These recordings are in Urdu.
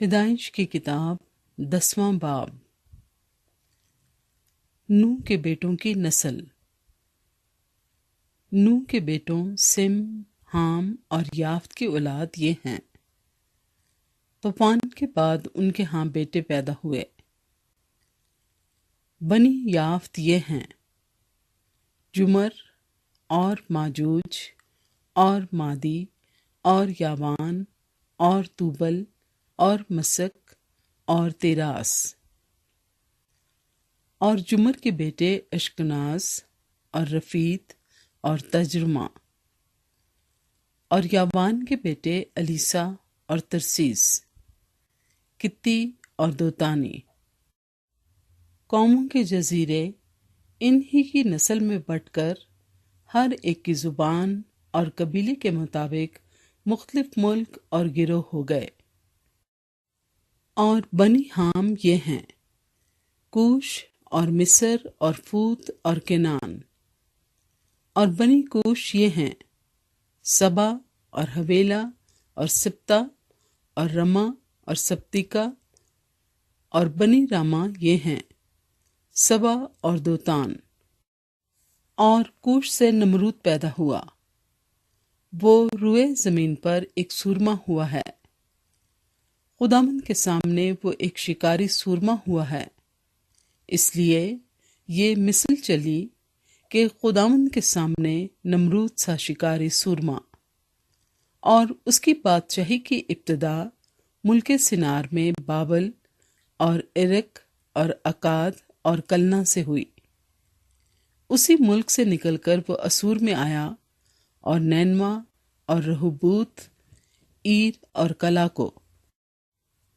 پیدائش کی کتاب 10واں باب۔ نوح کے بیٹوں کی نسل۔ نوح کے بیٹوں سم، حام اور یافت کی اولاد یہ ہیں۔ طوفان کے بعد ان کے ہاں بیٹے پیدا ہوئے۔ بنی یافت یہ ہیں: جمر اور ماجوج اور مادی اور یاوان اور توبل اور مسک اور تیراس۔ اور جمر کے بیٹے اشکناز اور رفیت اور تجرمہ۔ اور یاوان کے بیٹے الیسا اور ترسیس، کتی اور دوتانی۔ قوموں کے جزیرے ان ہی کی نسل میں بٹ کر ہر ایک کی زبان اور قبیلے کے مطابق مختلف ملک اور گروہ ہو گئے۔ اور بنی حام یہ ہیں: کوش اور مصر اور فوت اور کنان۔ اور بنی کوش یہ ہیں: سبا اور حویلہ اور سبتا اور رما اور سبتیکا۔ اور بنی راما یہ ہیں: سبا اور دوتان۔ اور کوش سے نمرود پیدا ہوا، وہ روئے زمین پر ایک سورما ہوا ہے۔ خداوند کے سامنے وہ ایک شکاری سورما ہوا ہے، اس لیے یہ مثل چلی کہ خداوند کے سامنے نمرود سا شکاری سورما۔ اور اس کی بادشاہی کی ابتدا ملک سنار میں بابل اور ارک اور اکاد اور کلنا سے ہوئی۔ اسی ملک سے نکل کر وہ اسور میں آیا اور نینوا اور رہوبوت، عیر اور کلا کو،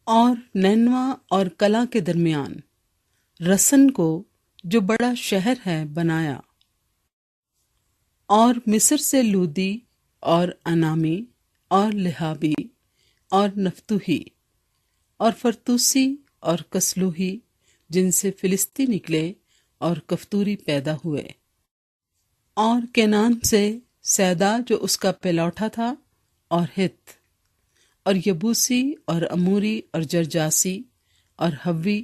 اور نینوا اور کلا کے درمیان رسن کو جو بڑا شہر ہے بنایا۔ اور مصر سے لودی اور انامی اور لہابی اور نفتوہی اور فرتوسی اور کسلوہی، جن سے فلسطی نکلے اور کفتوری پیدا ہوئے۔ اور کینان سے سیدا جو اس کا پلوٹا تھا، اور ہت اور یبوسی اور اموری اور جرجاسی اور ہوی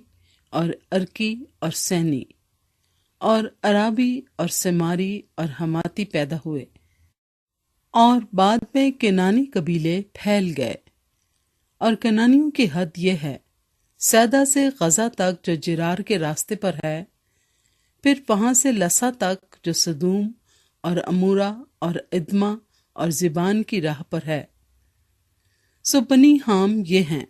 اور ارکی اور سینی اور عرابی اور سماری اور حماتی پیدا ہوئے۔ اور بعد میں کنانی قبیلے پھیل گئے۔ اور کنانیوں کی حد یہ ہے: سیدا سے غزہ تک جو جرار کے راستے پر ہے، پھر وہاں سے لسا تک جو سدوم اور امورا اور ادما اور زبان کی راہ پر ہے۔ سو بنی حام یہ ہیں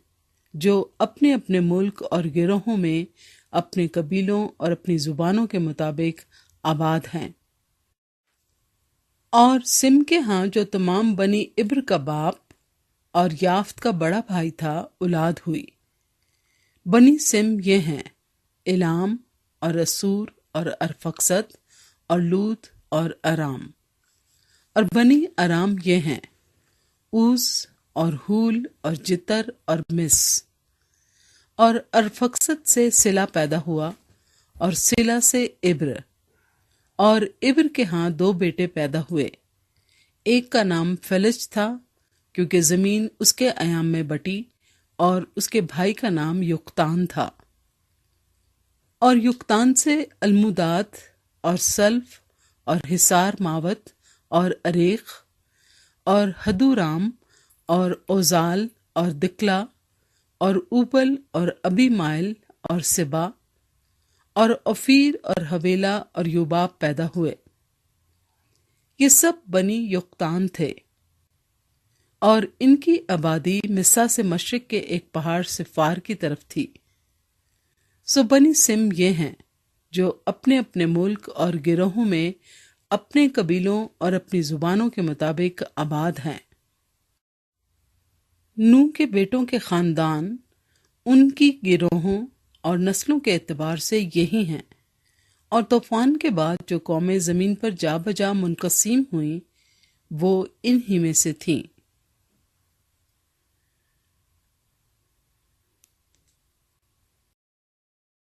جو اپنے اپنے ملک اور گروہوں میں اپنے قبیلوں اور اپنی زبانوں کے مطابق آباد ہیں۔ اور سم کے ہاں جو تمام بنی عبر کا باپ اور یافت کا بڑا بھائی تھا اولاد ہوئی۔ بنی سم یہ ہیں: الام اور اسور اور ارفقسد اور لوط اور ارام۔ اور بنی ارام یہ ہیں: اوز اور ہول اور جتر اور مس۔ اور ارفقسد سے سلا پیدا ہوا، اور سلا سے عبر۔ اور عبر کے ہاں 2 بیٹے پیدا ہوئے، ایک کا نام فلج تھا کیونکہ زمین اس کے ایام میں بٹی، اور اس کے بھائی کا نام یقتان تھا۔ اور یقتان سے الموداد اور سلف اور حسار ماوت اور اریخ اور ہدورام اور اوزال اور دکلا اور اوبل اور ابی مائل اور سبا اور اوفیر اور حویلہ اور یوباب پیدا ہوئے۔ یہ سب بنی یقتان تھے۔ اور ان کی آبادی مسا سے مشرق کے ایک پہاڑ صفار کی طرف تھی۔ سو بنی سم یہ ہیں جو اپنے اپنے ملک اور گروہوں میں اپنے قبیلوں اور اپنی زبانوں کے مطابق آباد ہیں۔ نوح کے بیٹوں کے خاندان ان کی گروہوں اور نسلوں کے اعتبار سے یہی ہیں۔ اور طوفان کے بعد جو قومیں زمین پر جا بجا منقسم ہوئیں، وہ ان ہی میں سے تھیں۔